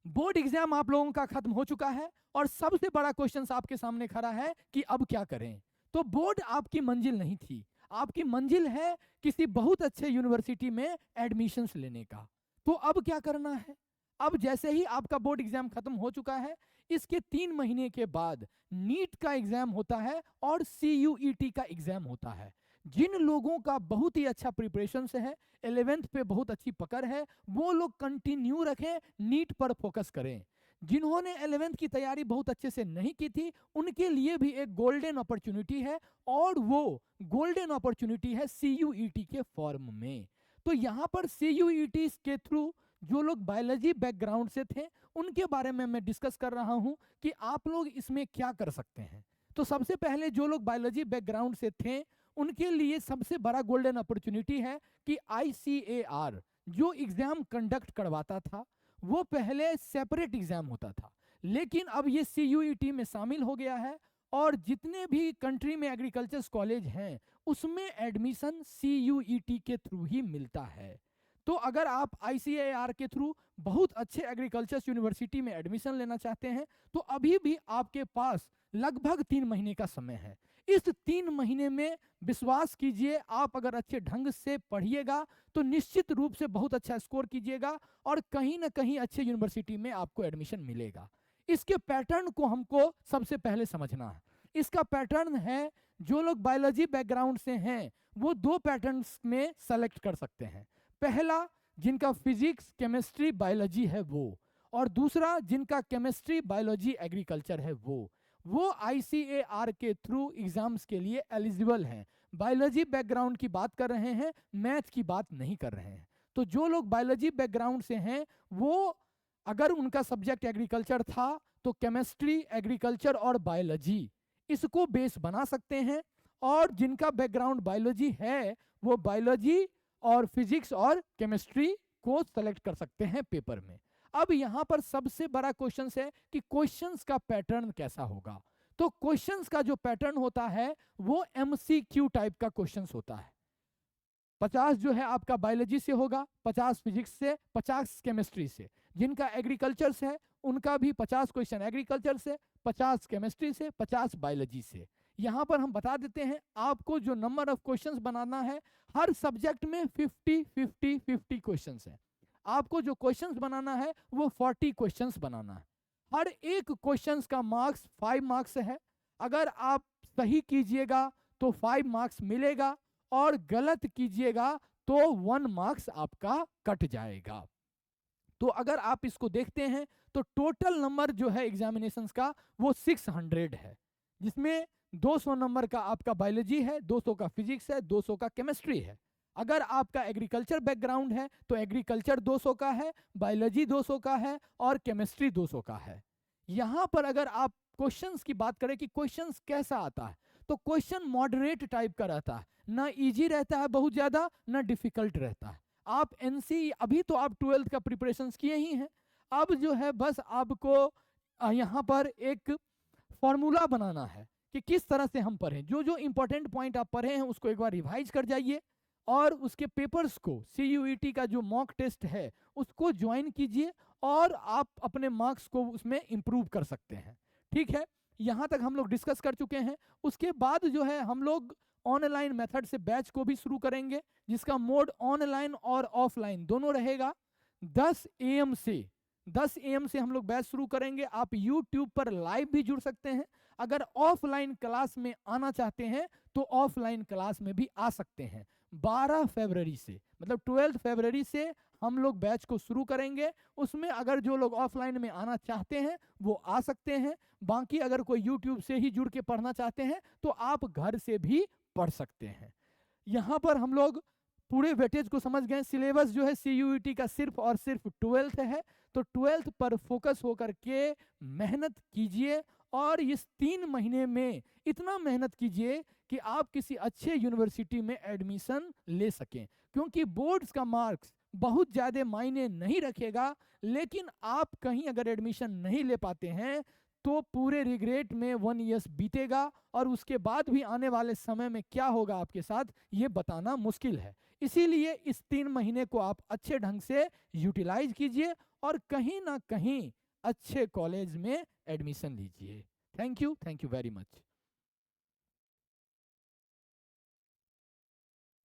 Board exam आप लोगों का खत्म हो चुका है और सबसे बड़ा क्वेश्चन आपके सामने खड़ा है कि अब क्या करें। तो बोर्ड आपकी मंजिल नहीं थी, आपकी मंजिल है किसी बहुत अच्छे यूनिवर्सिटी में एडमिशन्स लेने का। तो अब क्या करना है? अब जैसे ही आपका बोर्ड एग्जाम खत्म हो चुका है, इसके 3 महीने के बाद नीट का एग्जाम होता है और CUET का एग्जाम होता है। जिन लोगों का बहुत ही अच्छा प्रिपरेशन से है, 11th पे बहुत अच्छी पकड़ है, वो लोग कंटिन्यू रखें, नीट पर फोकस करें। जिन्होंने 11th की तैयारी बहुत अच्छे से नहीं की थी, उनके लिए भी एक गोल्डन अपॉर्चुनिटी है, और वो गोल्डन अपॉर्चुनिटी है CUET के फॉर्म में। तो यहाँ पर CUET के थ्रू जो लोग बायोलॉजी बैकग्राउंड से थे, उनके बारे में मैं डिस्कस कर रहा हूँ कि आप लोग इसमें क्या कर सकते हैं। तो सबसे पहले जो लोग बायोलॉजी बैकग्राउंड से थे, उनके लिए सबसे बड़ा गोल्डन अपॉर्चुनिटी है कि ICAR जो एग्जाम कंडक्ट करवाता था, वो पहले सेपरेट एग्जाम होता था, लेकिन अब ये CUET में शामिल हो गया है, और जितने भी कंट्री में एग्रीकल्चर कॉलेज हैं, उसमें एडमिशन CUET के थ्रू ही मिलता है। तो अगर आप ICAR के थ्रू बहुत अच्छे एग्रीकल्चर यूनिवर्सिटी में एडमिशन लेना चाहते हैं, तो अभी भी आपके पास लगभग 3 महीने का समय है। इस 3 महीने में विश्वास कीजिए, आप अगर अच्छे ढंग से पढ़िएगा तो निश्चित रूप से बहुत अच्छा स्कोर कीजिएगा, और कहीं ना कहीं अच्छे यूनिवर्सिटी में आपको एडमिशन मिलेगा। इसके पैटर्न को हमको सबसे पहले समझना है। इसका पैटर्न है, जो लोग बायोलॉजी बैकग्राउंड से हैं, वो 2 पैटर्न्स में सेलेक्ट कर सकते हैं। पहला, जिनका फिजिक्स केमिस्ट्री बायोलॉजी है वो, और दूसरा जिनका केमिस्ट्री बायोलॉजी एग्रीकल्चर है वो ICAR के थ्रू एग्जाम्स के लिए एलिजिबल हैं। बायोलॉजी बैकग्राउंड की बात कर रहे हैं, मैथ की बात नहीं कर रहे हैं। तो जो लोग बायोलॉजी बैकग्राउंड से हैं, वो अगर उनका सब्जेक्ट एग्रीकल्चर था, तो केमिस्ट्री, एग्रीकल्चर और बायोलॉजी इसको बेस बना सकते हैं, और जिनका बैकग्राउंड बायोलॉजी है, वो बायोलॉजी और फिजिक्स और केमिस्ट्री को सेलेक्ट कर सकते हैं पेपर में। अब यहां पर सबसे बड़ा क्वेश्चन है कि क्वेश्चंस का पैटर्न कैसा होगा। तो क्वेश्चंस का जो पैटर्न होता है, वो MCQ टाइप का क्वेश्चंस होता है। 50 जो है आपका बायोलॉजी से होगा, 50 फिजिक्स से, 50 केमिस्ट्री से। जिनका एग्रीकल्चर से है, उनका भी 50 क्वेश्चन एग्रीकल्चर से, 50 केमिस्ट्री से, 50 बायोलॉजी से। यहां पर हम बता देते हैं, आपको जो नंबर ऑफ क्वेश्चंस बनाना है, हर सब्जेक्ट में 50-50-50 क्वेश्चंस है। आपको जो क्वेश्चंस बनाना है, वो 40 क्वेश्चंस बनाना है। हर एक क्वेश्चंस का मार्क्स 5 मार्क्स है। अगर आप सही कीजिएगा तो 5 मार्क्स मिलेगा, और गलत कीजिएगा तो 1 मार्क्स आपका कट जाएगा। तो अगर आप इसको देखते हैं, तो टोटल नंबर जो है एग्जामिनेशंस का, वो 600 है, जिसमें 200 नंबर का आपका बायोलॉजी है, 200 का फिजिक्स है, 200 का केमिस्ट्री है। अगर आपका एग्रीकल्चर बैकग्राउंड है, तो एग्रीकल्चर 200 का है, बायोलॉजी 200 का है, और केमिस्ट्री 200 का है। यहां पर अगर आप क्वेश्चंस की बात करें कि क्वेश्चंस कैसा आता है, तो क्वेश्चन मॉडरेट टाइप का रहता है, ना इजी रहता है बहुत ज्यादा, ना डिफिकल्ट रहता है। आप NC, अभी तो आप 12th का प्रिपरेशन किए ही हैं, अब जो है बस आपको यहाँ पर एक फॉर्मूला बनाना है कि किस तरह से हम पढ़ें। जो जो इंपॉर्टेंट पॉइंट आप पढ़े हैं, उसको एक बार रिवाइज कर जाइए, और उसके पेपर्स को, CUET का जो मॉक टेस्ट है, उसको ज्वाइन कीजिए, और आप अपने मार्क्स को उसमें इंप्रूव कर सकते हैं। ठीक है, यहाँ तक हम लोग डिस्कस कर चुके हैं। उसके बाद जो है हम लोग ऑनलाइन मेथड से बैच को भी शुरू करेंगे, जिसका मोड ऑनलाइन और ऑफलाइन दोनों रहेगा। 10 AM से 10 AM से हम लोग बैच शुरू करेंगे। आप YouTube पर लाइव भी जुड़ सकते हैं। अगर ऑफलाइन क्लास में आना चाहते हैं, तो ऑफलाइन क्लास में भी आ सकते हैं। 12 फरवरी से, मतलब 12 फरवरी से हम लोग बैच को शुरू करेंगे। उसमें अगर जो लोग ऑफलाइन में आना चाहते हैं, वो आ सकते हैं। बाकी अगर कोई YouTube से ही जुड़ के पढ़ना चाहते हैं, तो आप घर से भी पढ़ सकते हैं। यहाँ पर हम लोग पूरे वेटेज को समझ गए। सिलेबस जो है CUET का सिर्फ और सिर्फ 12th है, तो 12th पर फोकस होकर के मेहनत कीजिए, और इस 3 महीने में इतना मेहनत कीजिए कि आप किसी अच्छे यूनिवर्सिटी में एडमिशन ले सकें। क्योंकि बोर्ड्स का मार्क्स बहुत ज़्यादा मायने नहीं रखेगा, लेकिन आप कहीं अगर एडमिशन नहीं ले पाते हैं, तो पूरे रिग्रेट में 1 ईयर्स बीतेगा, और उसके बाद भी आने वाले समय में क्या होगा आपके साथ, ये बताना मुश्किल है। इसीलिए इस 3 महीने को आप अच्छे ढंग से यूटिलाइज कीजिए, और कहीं ना कहीं अच्छे कॉलेज में एडमिशन लीजिए। Thank you very much.